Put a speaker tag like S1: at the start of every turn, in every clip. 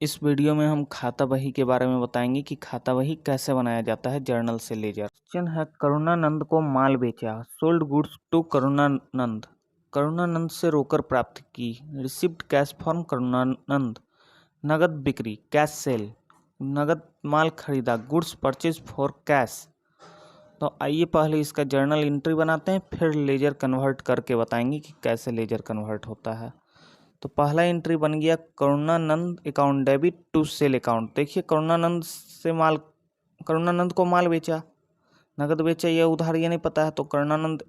S1: इस वीडियो में हम खाता बही के बारे में बताएंगे कि खाता बही कैसे बनाया जाता है जर्नल से लेजर। क्वेश्चन है, करुणानंद को माल बेचा, sold goods to Karunanand. Karunanand से रोकर प्राप्त की, रिसिप्ट कैश फ्रॉम करुणानंद। नगद बिक्री, कैश सेल, नगद माल खरीदा, गुड्स परचेज फॉर कैश। तो आइए पहले इसका जर्नल एंट्री बनाते हैं, फिर लेजर कन्वर्ट करके बताएंगे कि कैसे लेजर कन्वर्ट होता है। तो पहला एंट्री बन गया Karunanand account debit to sale account. देखिए करुणानंद को माल बेचा, नगद बेचा या उधार ये नहीं पता है, तो Karunanand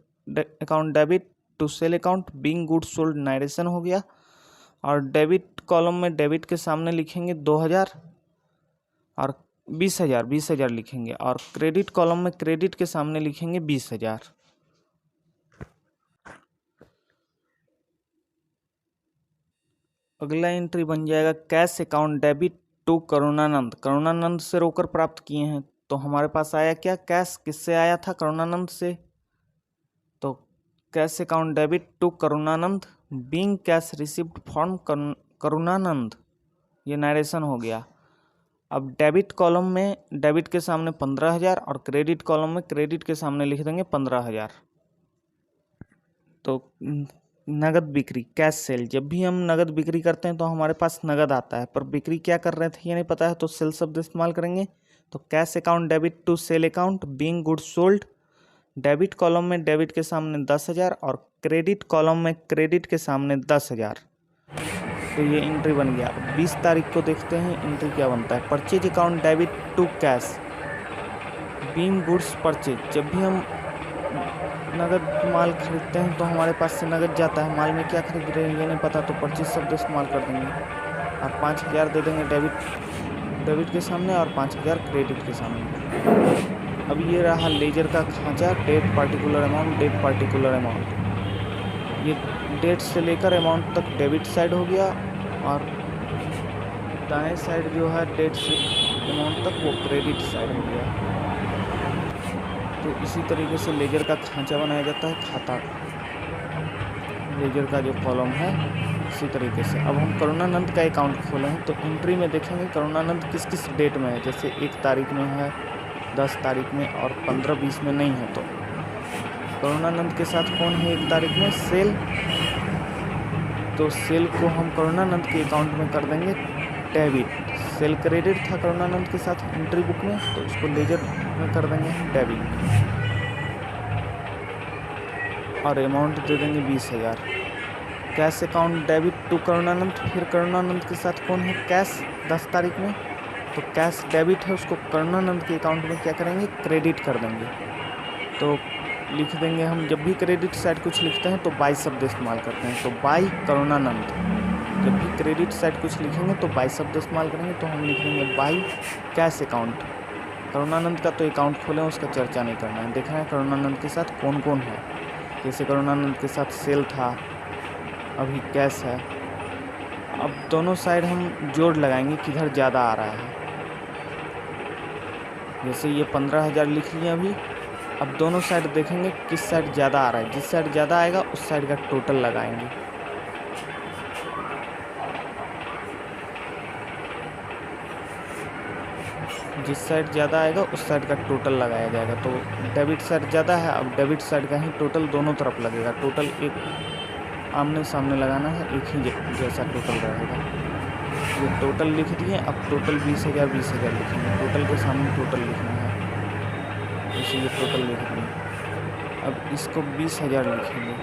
S1: account debit to sale account being goods sold narration हो गया। और डेबिट कॉलम में डेबिट के सामने लिखेंगे 2000 और 20,000 लिखेंगे, और क्रेडिट कॉलम में क्रेडिट के सामने लिखेंगे 20,000। अगला एंट्री बन जाएगा cash account debit to Karunanand. Karunanand से रोकर प्राप्त किए हैं, तो हमारे पास आया क्या, कैश। किससे आया था, करुणानंद से। तो cash account debit to Karunanand being cash receipt from Karunanand, ये नरेशन हो गया। अब डेबिट कॉलम में डेबिट के सामने 15,000 और क्रेडिट कॉलम में क्रेडिट के सामने लिख देंगे 15,000। तो नगद बिक्री, कैश सेल। जब भी हम नगद बिक्री करते हैं तो हमारे पास नगद आता है, पर बिक्री क्या कर रहे थे ये नहीं पता है, तो सेल शब्द इस्तेमाल करेंगे। तो cash account debit to sale account being goods sold. Debit column में डेबिट के सामने 10,000 और क्रेडिट कॉलम में क्रेडिट के सामने 10,000। तो ये एंट्री बन गया। 20 तारीख को देखते हैं एंट्री क्या बनता है। Purchase account debit to cash being goods purchase. जब भी हम नगद माल खरीदते हैं तो हमारे पास से नगद जाता है, माल में क्या खरीद रहे हैं ये नहीं पता, तो परचेज शब्द इस्तेमाल कर देंगे और 5,000 दे देंगे डेबिट के सामने और 5,000 क्रेडिट के सामने। अब ये रहा लेजर का खांचा, date particular amount, date particular amount. ये डेट से लेकर अमाउंट तक डेबिट साइड हो गया, और दाएं साइड जो है डेट से अमाउंट तक वो क्रेडिट साइड हो गया। तो इसी तरीके से लेजर का खांचा बनाया जाता है, खाता लेजर का जो कॉलम है इसी तरीके से। अब हम करुणानंद का अकाउंट खोले हैं, तो एंट्री में देखेंगे करुणानंद किस किस डेट में है। जैसे 1 तारीख में है, 10 तारीख में और 15-20 में नहीं है। तो करुणानंद के साथ कौन है 1 तारीख में, सेल। तो सेल को हम करुणानंद के अकाउंट में कर देंगे डेबिट। सेल क्रेडिट था करुणानंद के साथ एंट्री बुक में, तो इसको लेजर में कर देंगे डेबिट और अमाउंट दे देंगे 20,000। Cash account debit to Karunanand, फिर करुणानंद के साथ कौन है, कैश 10 तारीख में, तो कैश डेबिट है, उसको करुणानंद के अकाउंट में क्या करेंगे, क्रेडिट कर देंगे। तो लिख देंगे हम, जब भी क्रेडिट साइड कुछ लिखते हैं तो बाई शब्द इस्तेमाल करते हैं, तो बाई करुणानंद। जब भी क्रेडिट साइड कुछ लिखेंगे तो बाई शब्द इस्तेमाल करेंगे, तो हम लिख देंगे बाई कैश अकाउंट। करुणानंद का तो अकाउंट खोलें, उसका चर्चा नहीं करना है, देखना है करुणानंद के साथ कौन कौन है। जैसे करुणानंद के साथ सेल था, अभी कैश है। अब दोनों साइड हम जोड़ लगाएंगे किधर ज़्यादा आ रहा है। जैसे ये 15,000 लिख लिए अभी। अब दोनों साइड देखेंगे किस साइड ज़्यादा आ रहा है, जिस साइड ज़्यादा आएगा उस साइड का टोटल लगाएंगे। जिस साइड ज़्यादा आएगा उस साइड का टोटल लगाया जाएगा। तो डेबिट साइड ज़्यादा है, अब डेबिट साइड का ही टोटल दोनों तरफ लगेगा। टोटल एक आमने सामने लगाना है, एक ही जैसा टोटल रहेगा। ये टोटल लिख दिए। अब टोटल 20,000 लिखेंगे, टोटल के सामने टोटल लिखना है, जैसे ये टोटल लिख दिए। अब इसको 20,000 लिखेंगे।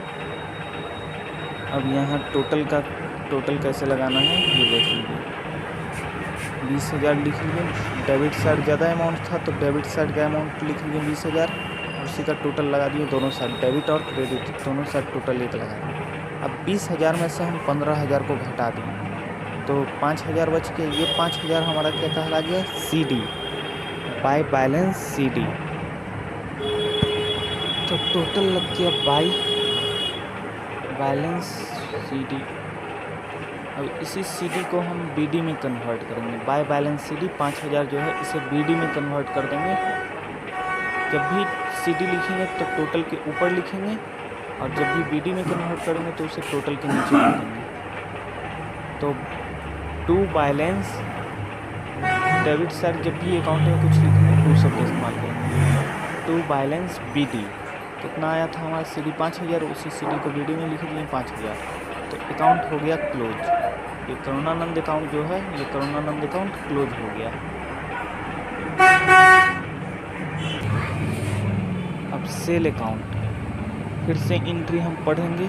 S1: अब यहाँ टोटल कैसे लगाना है ये देख लीजिए। 20,000 लिख लिए, डेबिट साइड ज़्यादा अमाउंट था तो डेबिट साइड का अमाउंट लिख लिए 20,000, और उसी का टोटल लगा दिए दोनों साइड, डेबिट और क्रेडिट दोनों साइड टोटल एक लगा दिए। अब 20,000 में से हम 15,000 को घटा दें तो 5,000 बच के, ये 5,000 हमारा क्या कहला गया, CD, बाय बैलेंस CD। तो टोटल लग गया बाय बैलेंस CD। अब इसी CD को हम BD में कन्वर्ट करेंगे, बाय बैलेंस CD। 5,000 जो है इसे BD में कन्वर्ट कर देंगे। जब भी CD लिखेंगे तो टोटल के ऊपर लिखेंगे, और जब भी BD में कन्वर्ट करेंगे तो उसे टोटल के नीचे लिख देंगे। तो टू बैलेंस डेबिट साइड जब भी अकाउंट में कुछ लिखेंगे टू शब्द इस्तेमाल करेंगे। टू बैलेंस BD कितना आया था हमारा CD 5000, उसी CD को BD में लिख दिए 5000, तो अकाउंट हो गया क्लोज। ये करुणानंद अकाउंट जो है, ये करुणानंद अकाउंट क्लोज हो गया। अब सेल अकाउंट फिर से एंट्री हम पढ़ेंगे,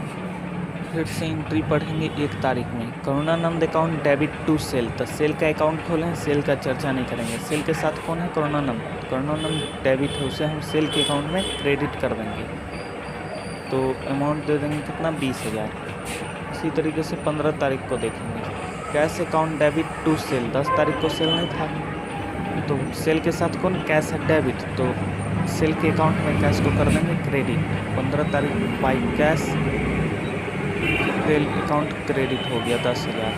S1: फिर से एंट्री पढ़ेंगे 1 तारीख में। Karunanand account debit to sale, तो सेल का अकाउंट खोलें, सेल का चर्चा नहीं करेंगे। सेल के साथ कौन है? करुणानंद। करुणानंद डेबिट है, उसे हम सेल के अकाउंट में क्रेडिट कर देंगे, तो अमाउंट दे देंगे कितना? 20,000। इसी तरीके से 15 तारीख को देखेंगे। Cash account debit to sale, 10 तारीख को सेल नहीं था, तो सेल के साथ कौन? कैश है डेबिट, तो सेल के अकाउंट में कैश को कर देंगे क्रेडिट। 15 तारीख by cash sale account credit हो गया 10,000।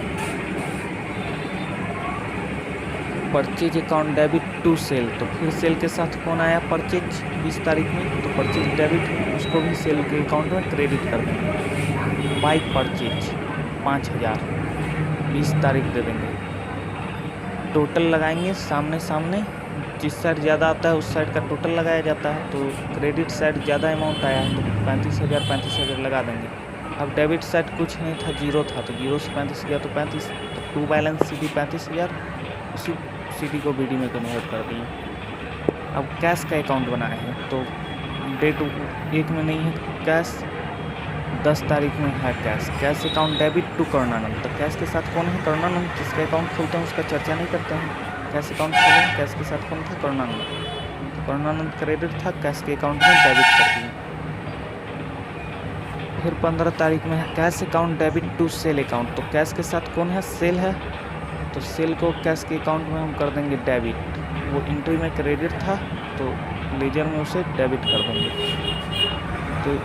S1: Purchase account debit to sale, तो फिर सेल के साथ कौन आया? परचेज 20 तारीख में, तो परचेज डेबिट, उसको भी सेल के अकाउंट में क्रेडिट कर देंगे। बाई परचेज 5,000 20 तारीख दे देंगे। टोटल लगाएंगे सामने सामने, जिस साइड ज़्यादा आता है उस साइड का टोटल लगाया जाता है, तो क्रेडिट साइड ज़्यादा अमाउंट आया है तो 35,000 लगा देंगे। अब डेबिट साइड कुछ नहीं था, 0 था, तो 0 से 35 गया तो 35, तो टू बैलेंस CD 35,000, उसी CD को BD में कन्वर्ट कर दिए। अब कैश का अकाउंट बनाए हैं, तो डेट 1 में नहीं है कैश, 10 तारीख में है cash. Cash account debit to Karunanand, तो कैश के साथ कौन है? करुणानंद। जिसका अकाउंट खोलते हैं उसका चर्चा नहीं करते हैं। कैश अकाउंट खोलें, कैश के साथ कौन था? करुणानंद। तो करुणानंद क्रेडिट था, कैश के अकाउंट में डेबिट कर दिए। फिर 15 तारीख में है cash account debit to sale account, तो कैश के साथ कौन है? सेल है, तो सेल को कैश के अकाउंट में हम कर देंगे डेबिट। वो एंट्री में क्रेडिट था, तो लेजर में उसे डेबिट कर देंगे। तो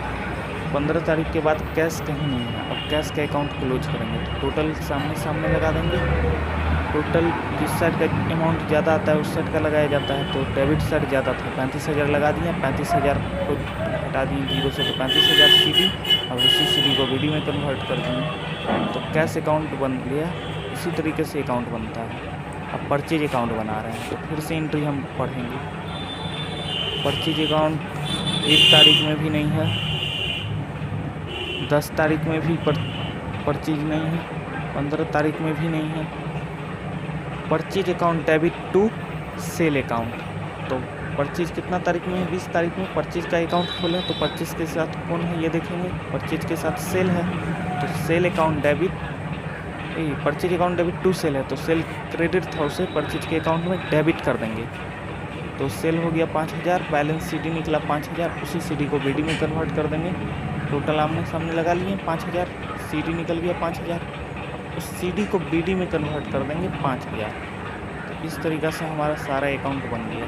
S1: 15 तारीख के बाद कैश कहीं नहीं है। अब कैश का अकाउंट क्लोज करेंगे, तो टोटल सामने सामने लगा देंगे। टोटल जिस साइड का अमाउंट ज़्यादा आता है उस साइड का लगाया जाता है, तो डेबिट साइड ज़्यादा था, 35,000 लगा दिए। 35,000 को हटा दिए 0 से, तो 35,000 CD, और उसी CD को BD में कन्वर्ट कर दिए, तो कैश अकाउंट बन गया। इसी तरीके से अकाउंट बनता है। अब परचेज अकाउंट बना रहे हैं, तो फिर से एंट्री हम पढ़ेंगे। परचेज अकाउंट 1 तारीख में भी नहीं है, 10 तारीख में भी परचेज नहीं है, 15 तारीख में भी नहीं है। Purchase account debit to sale account, तो परचेज कितना तारीख में है? 20 तारीख में परचेज का अकाउंट खोलें, तो परचेज के साथ कौन है ये देखेंगे। परचेज के साथ सेल है, तो sale account debit, purchase account debit to sale है, तो सेल क्रेडिट था, उसे परचेज के अकाउंट में डेबिट कर देंगे। तो सेल हो गया 5,000, बैलेंस CD निकला 5,000, उसी CD को BD में कन्वर्ट कर देंगे। टोटल आमने सामने लगा लिए 5,000, CD निकल गया 5,000, उस CD को BD में कन्वर्ट कर देंगे 5,000। तो इस तरीक़ा से हमारा सारा अकाउंट बन गया।